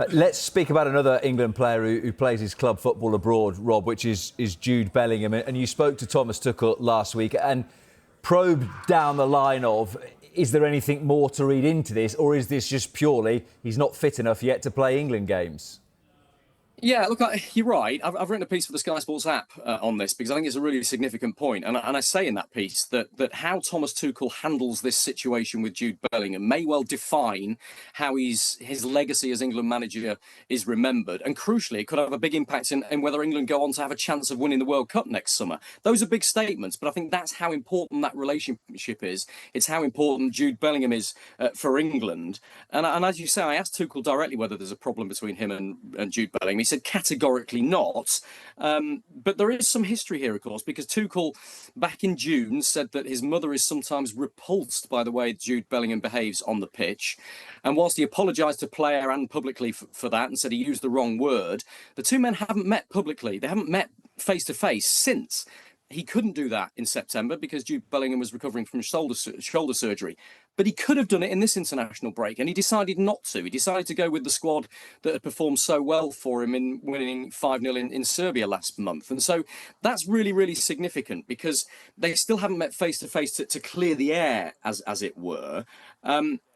Let's speak about another England player who plays his club football abroad, Rob, which is Jude Bellingham. And you spoke to Thomas Tuchel last week and probed down the line of, is there anything more to read into this, or is this just purely he's not fit enough yet to play England games? Yeah, look, you're right. I've written a piece for the Sky Sports app on this because I think it's a really significant point. And I say in that piece that how Thomas Tuchel handles this situation with Jude Bellingham may well define how his legacy as England manager is remembered. And crucially, it could have a big impact in whether England go on to have a chance of winning the World Cup next summer. Those are big statements, but I think that's how important that relationship is. It's how important Jude Bellingham is for England. And as you say, I asked Tuchel directly whether there's a problem between him and Jude Bellingham. He said categorically not. But there is some history here, of course, because Tuchel back in June said that his mother is sometimes repulsed by the way Jude Bellingham behaves on the pitch. And whilst he apologised to player and publicly for that and said he used the wrong word, the two men haven't met publicly. They haven't met face to face since. He couldn't do that in September because Jude Bellingham was recovering from shoulder surgery. But he could have done it in this international break, and he decided not to. He decided to go with the squad that had performed so well for him in winning 5-0 in Serbia last month. And so that's really, really significant because they still haven't met face-to-face to clear the air, as it were.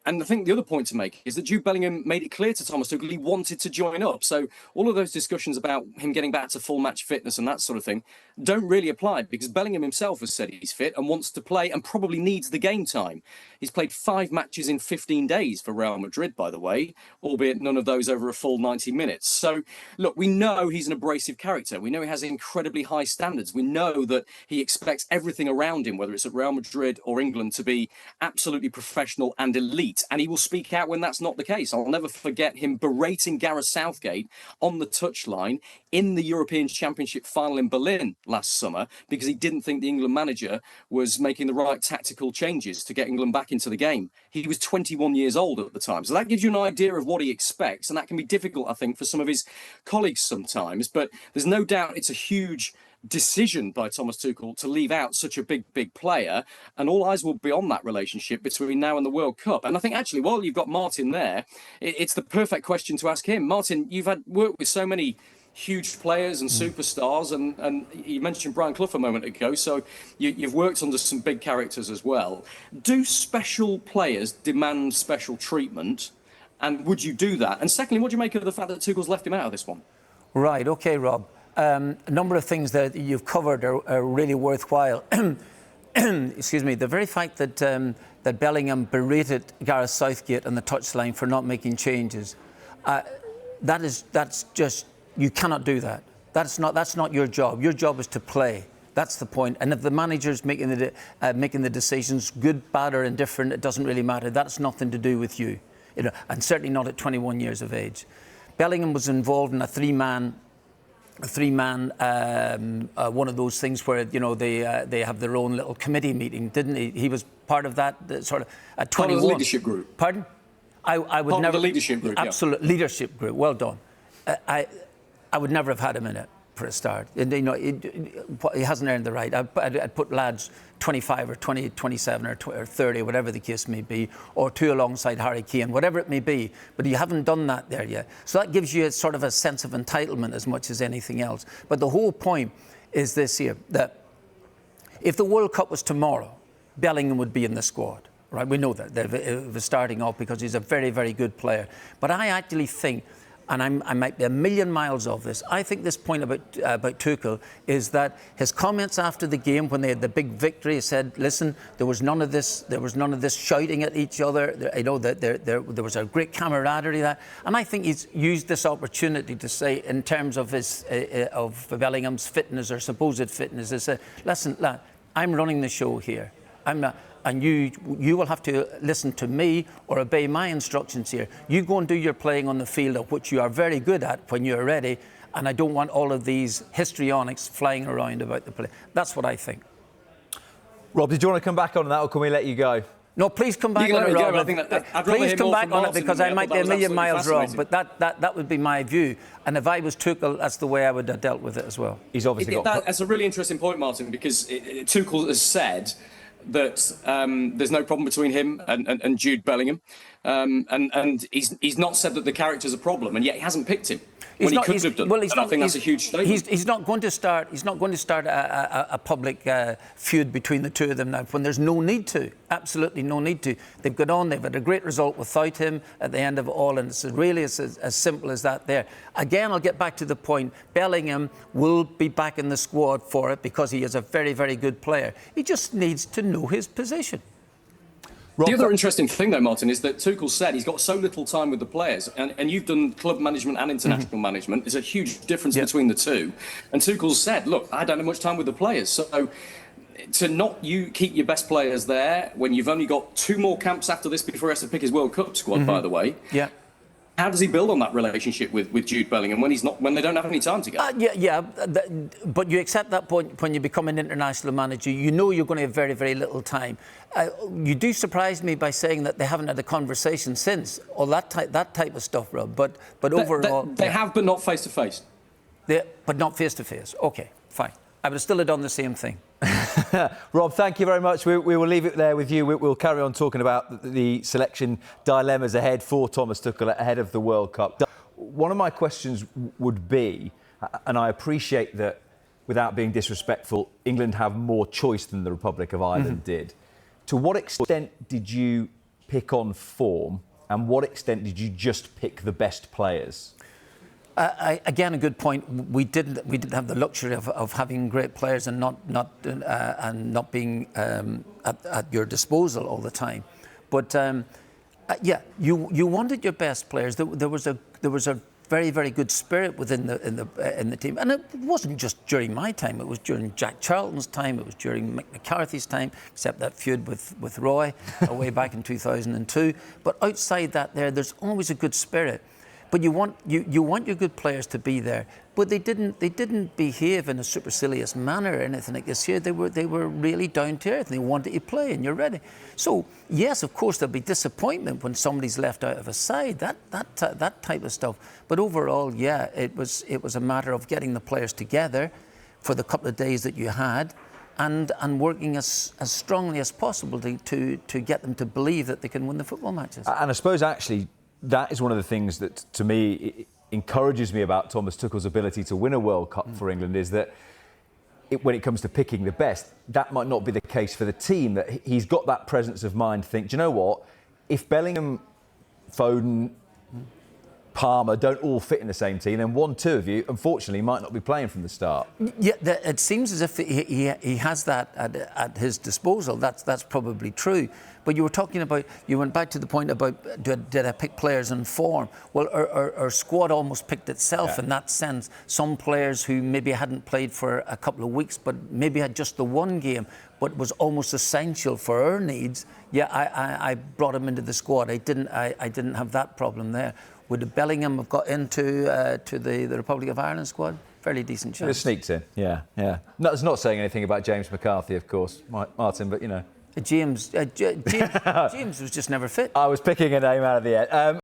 And I think the other point to make is that Jude Bellingham made it clear to Thomas Tuchel he wanted to join up. So all of those discussions about him getting back to full match fitness and that sort of thing don't really apply because Bellingham himself has said he's fit and wants to play and probably needs the game time. He's played 5 matches in 15 days for Real Madrid, by the way, albeit none of those over a full 90 minutes. So, look, we know he's an abrasive character. We know he has incredibly high standards. We know that he expects everything around him, whether it's at Real Madrid or England, to be absolutely professional and elite. And he will speak out when that's not the case. I'll never forget him berating Gareth Southgate on the touchline in the European Championship final in Berlin last summer because he didn't think the England manager was making the right tactical changes to get England back into the game. He was 21 years old at the time. So that gives you an idea of what he expects. And that can be difficult, I think, for some of his colleagues sometimes. But there's no doubt it's a huge decision by Thomas Tuchel to leave out such a big player, and all eyes will be on that relationship between now and the World Cup. And I think actually, while you've got Martin there, it's the perfect question to ask him. Martin, you've had worked with so many huge players and superstars, and you mentioned Brian Clough a moment ago, so you've worked under some big characters as well. Do special players demand special treatment, and would you do that? And secondly, what do you make of the fact that Tuchel's left him out of this one? Right, OK, Rob. A number of things that you've covered are really worthwhile. Excuse me. The very fact that that Bellingham berated Gareth Southgate on the touchline for not making changes, that's just, you cannot do that. That's not your job. Your job is to play. That's the point. And if the manager's making the decisions, good, bad, or indifferent, it doesn't really matter. That's nothing to do with you, and certainly not at 21 years of age. Bellingham was involved in a three-man, one of those things where they have their own little committee meeting, didn't he? He was part of that sort of at 21. Part of the leadership group. Pardon? I would part never. Of the leadership group. Absolute leadership group. Well done. I would never have had him in it for a start. He hasn't earned the right. I'd put lads 25 or 20, 27 or 30, whatever the case may be, or 2 alongside Harry Kane, whatever it may be. But you haven't done that there yet. So that gives you a sort of a sense of entitlement as much as anything else. But the whole point is this here, that if the World Cup was tomorrow, Bellingham would be in the squad. Right? We know that it was starting off because he's a very, very good player. But I actually think, and I might be a million miles off this, I think this point about Tuchel is that his comments after the game when they had the big victory, he said, listen, there was none of this shouting at each other, there was a great camaraderie there. And I think he's used this opportunity to say, in terms of of Bellingham's fitness or supposed fitness, he said, listen, lad, I'm running the show here. I'm not. And you will have to listen to me or obey my instructions here. You go and do your playing on the field, of which you are very good at when you're ready, and I don't want all of these histrionics flying around about the play. That's what I think. Rob, did you want to come back on that, or can we let you go? No, please come back on it, Rob. Please come back on it, because I might be a million miles wrong, but that would be my view. And if I was Tuchel, that's the way I would have dealt with it as well. He's obviously That's a really interesting point, Martin, because Tuchel has said that there's no problem between him and Jude Bellingham. And he's not said that the character's a problem, and yet he hasn't picked him when he could have done. Well, I think that's a huge statement. He's not going to start. He's not going to start a public feud between the two of them now when there's no need to. Absolutely no need to. They've got on. They've had a great result without him at the end of it all, and it's really as simple as that. There again, I'll get back to the point. Bellingham will be back in the squad for it because he is a very, very good player. He just needs to know his position. The other interesting thing, though, Martin, is that Tuchel said he's got so little time with the players, and you've done club management and international management. There's a huge difference between the two. And Tuchel said, look, I don't have much time with the players. So to not keep your best players there when you've only got 2 more camps after this before he has to pick his World Cup squad, by the way. Yeah. How does he build on that relationship with Jude Bellingham when they don't have any time together? But you accept that point when you become an international manager. You know you're going to have very, very little time. You do surprise me by saying that they haven't had a conversation since, or that type of stuff, Rob. But overall, they have, but not face to face. But not face to face. Okay, fine. I would still have done the same thing. Rob, thank you very much. We will leave it there with you. We'll carry on talking about the selection dilemmas ahead for Thomas Tuchel ahead of the World Cup. One of my questions would be, and I appreciate that without being disrespectful, England have more choice than the Republic of Ireland did. To what extent did you pick on form, and what extent did you just pick the best players? Again, a good point. We didn't have the luxury of having great players and not being at your disposal all the time. But you wanted your best players. There was a very, very good spirit within the team, and it wasn't just during my time. It was during Jack Charlton's time. It was during Mick McCarthy's time, except that feud with Roy way back in 2002. But outside that, there's always a good spirit. But you want your good players to be there, but they didn't behave in a supercilious manner or anything like this here. They were really down to earth. They wanted to play, and you're ready. So yes, of course there'll be disappointment when somebody's left out of a side. That type of stuff. But overall, yeah, it was a matter of getting the players together for the couple of days that you had, and working as strongly as possible to get them to believe that they can win the football matches. And I suppose actually, that is one of the things that, to me, encourages me about Thomas Tuchel's ability to win a World Cup for England, is that when it comes to picking the best, that might not be the case for the team, that he's got that presence of mind to think, do you know what, if Bellingham, Foden, Palmer don't all fit in the same team, then 1-2 of you, unfortunately, might not be playing from the start. Yeah, it seems as if he has that at his disposal. That's probably true. But you were talking about, you went back to the point about did I pick players in form? Well, our squad almost picked itself in that sense. Some players who maybe hadn't played for a couple of weeks, but maybe had just the one game, but was almost essential for our needs. Yeah, I brought him into the squad. I didn't have that problem there. Would Bellingham have got into the Republic of Ireland squad? Fairly decent chance. It sneaked in, yeah. No, it's not saying anything about James McCarthy, of course, Martin, but you know. James was just never fit. I was picking a name out of the air.